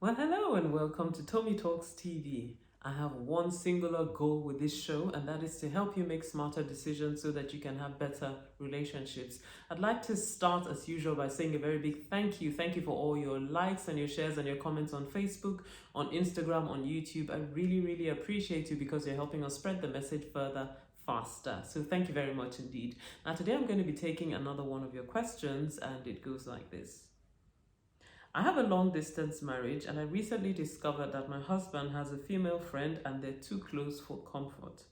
Well, hello and welcome to Tommy Talks TV. I have one singular goal with this show, and that is to help you make smarter decisions so that you can have better relationships. I'd like to start as usual by saying a very big thank you. Thank you for all your likes and your shares and your comments on Facebook, on Instagram, on YouTube. I really, really appreciate you because you're helping us spread the message further faster. So thank you very much indeed. Now, today I'm going to be taking another one of your questions, and it goes like this. I have a long distance marriage, and I recently discovered that my husband has a female friend and they're too close for comfort.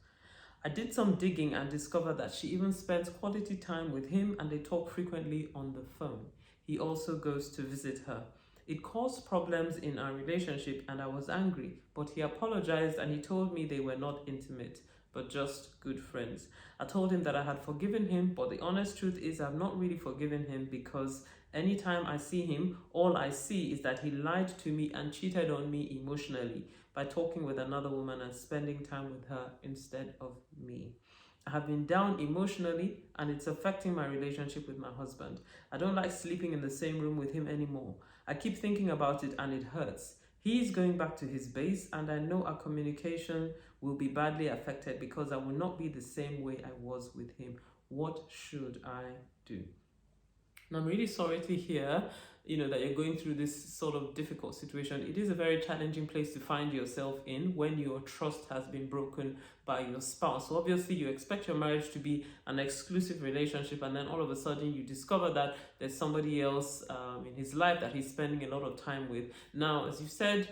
I did some digging and discovered that she even spends quality time with him and they talk frequently on the phone. He also goes to visit her. It caused problems in our relationship and I was angry, but he apologized and he told me they were not intimate, but just good friends. I told him that I had forgiven him, but the honest truth is I've not really forgiven him because anytime I see him, all I see is that he lied to me and cheated on me emotionally by talking with another woman and spending time with her instead of me. I have been down emotionally and it's affecting my relationship with my husband. I don't like sleeping in the same room with him anymore. I keep thinking about it and it hurts. He is going back to his base and I know our communication will be badly affected because I will not be the same way I was with him. What should I do? And I'm really sorry to hear, that you're going through this sort of difficult situation. It is a very challenging place to find yourself in when your trust has been broken by your spouse. So obviously you expect your marriage to be an exclusive relationship, and then all of a sudden you discover that there's somebody else in his life that he's spending a lot of time with. Now, as you've said,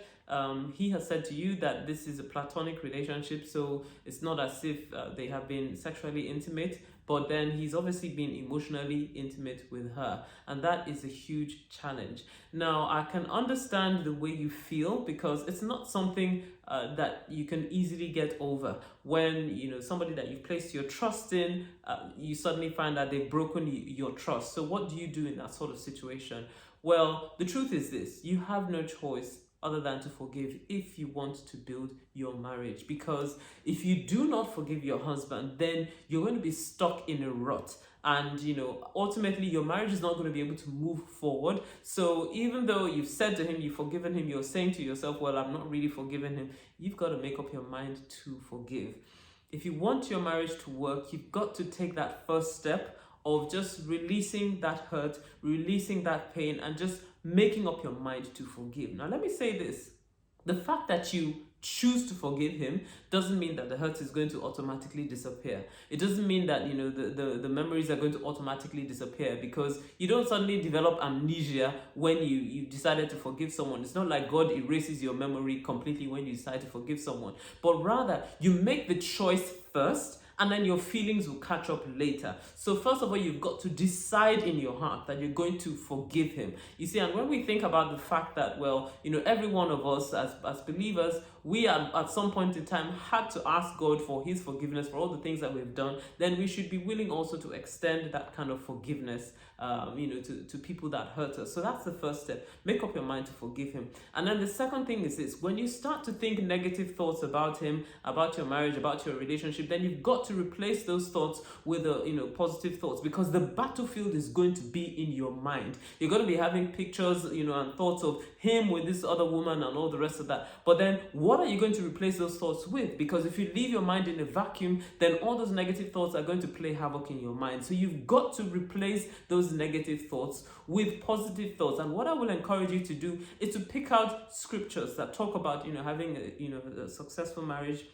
he has said to you that this is a platonic relationship, so it's not as if they have been sexually intimate, but then he's obviously been emotionally intimate with her, and that is a huge challenge. Now, I can understand the way you feel because it's not something that you can easily get over when somebody that you've placed your trust in, you suddenly find that they've broken your trust. So what do you do in that sort of situation? Well, the truth is this: you have no choice other than to forgive if you want to build your marriage. Because if you do not forgive your husband, then you're going to be stuck in a rut. And ultimately your marriage is not going to be able to move forward. So even though you've said to him, you've forgiven him, you're saying to yourself, well, I'm not really forgiven him. You've got to make up your mind to forgive. If you want your marriage to work, you've got to take that first step of just releasing that hurt, releasing that pain, and just making up your mind to forgive. Now, let me say this. The fact that you choose to forgive him doesn't mean that the hurt is going to automatically disappear. It doesn't mean that the memories are going to automatically disappear, because you don't suddenly develop amnesia when you decided to forgive someone. It's not like God erases your memory completely when you decide to forgive someone, but rather you make the choice first, and then your feelings will catch up later. So first of all, you've got to decide in your heart that you're going to forgive him. You see, and when we think about the fact that, well, every one of us as believers, we at some point in time had to ask God for his forgiveness for all the things that we've done, then we should be willing also to extend that kind of forgiveness to people that hurt us. So that's the first step. Make up your mind to forgive him. And then the second thing is this: when you start to think negative thoughts about him, about your marriage, about your relationship, then you've got to replace those thoughts with positive thoughts, because the battlefield is going to be in your mind. You're going to be having pictures and thoughts of him with this other woman and all the rest of that. But then what are you going to replace those thoughts with? Because if you leave your mind in a vacuum, then all those negative thoughts are going to play havoc in your mind. So you've got to replace those negative thoughts with positive thoughts. And what I will encourage you to do is to pick out scriptures that talk about having a successful marriage,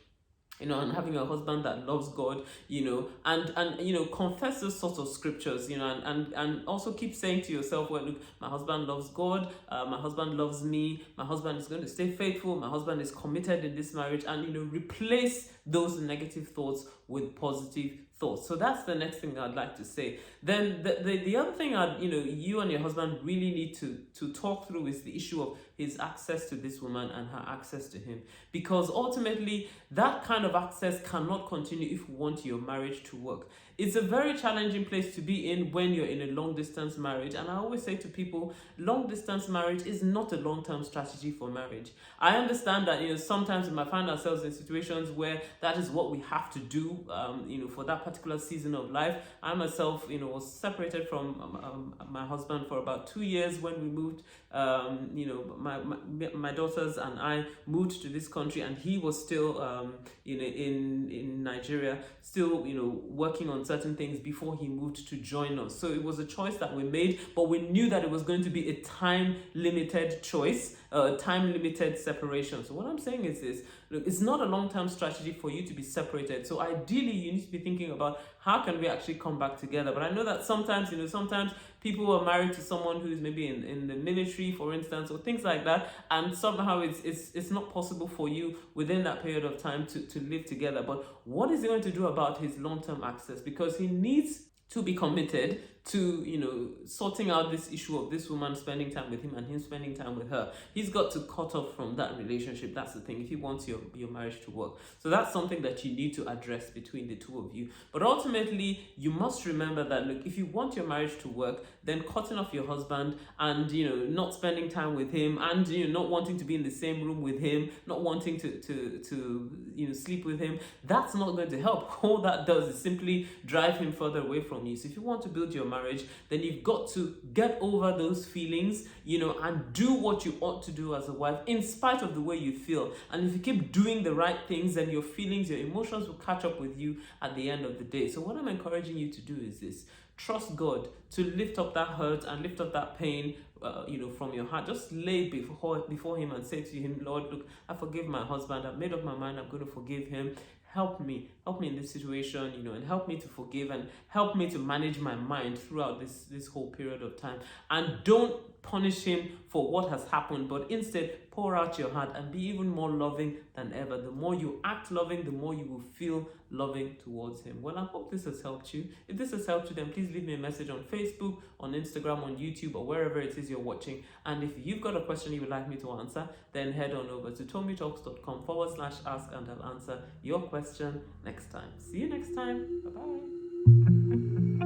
and having a husband that loves God, and confess those sorts of scriptures, and also keep saying to yourself, well, look, my husband loves God, my husband loves me, my husband is going to stay faithful, my husband is committed in this marriage, and replace those negative thoughts with positive thoughts. So that's the next thing I'd like to say. Then the other thing you and your husband really need to talk through is the issue of his access to this woman and her access to him, because ultimately that kind of access cannot continue if you want your marriage to work. It's a very challenging place to be in when you're in a long distance marriage. And I always say to people, long distance marriage is not a long-term strategy for marriage. I understand that, sometimes we might find ourselves in situations where that is what we have to do, for that particular season of life. I myself, was separated from my husband for about 2 years when we moved. My daughters and I moved to this country, and he was still, in Nigeria, still, working on certain things before he moved to join us. So it was a choice that we made, but we knew that it was going to be a time-limited choice, time-limited separation. So what I'm saying is this: look, it's not a long-term strategy for you to be separated. So ideally, you need to be thinking about how can we actually come back together. But I know that sometimes, sometimes people are married to someone who's maybe in the military, for instance, or things like that, and somehow it's not possible for you within that period of time to live together. But what is he going to do about his long-term access? Because he needs to be committed to, sorting out this issue of this woman spending time with him and him spending time with her. He's got to cut off from that relationship. That's the thing, if he wants your marriage to work. So that's something that you need to address between the two of you. But ultimately, you must remember that, look, if you want your marriage to work, then cutting off your husband and, not spending time with him and, not wanting to be in the same room with him, not wanting to sleep with him, that's not going to help. All that does is simply drive him further away from you. So if you want to build your marriage, then you've got to get over those feelings, and do what you ought to do as a wife in spite of the way you feel. And if you keep doing the right things, then your feelings, your emotions will catch up with you at the end of the day. So what I'm encouraging you to do is this: trust God to lift up that hurt and lift up that pain, from your heart. Just lay before him and say to him, Lord, look, I forgive my husband. I've made up my mind. I'm going to forgive him. Help me in this situation, and help me to forgive and help me to manage my mind throughout this whole period of time. And don't punish him for what has happened, but instead pour out your heart and be even more loving than ever. The more you act loving, the more you will feel loving towards him. Well, I hope this has helped you. If this has helped you, then please leave me a message on Facebook, on Instagram, on YouTube, or wherever it is you're watching. And if you've got a question you would like me to answer, then head on over to tommytalks.com/ask, and I'll answer your question next time. See you next time. Bye-bye.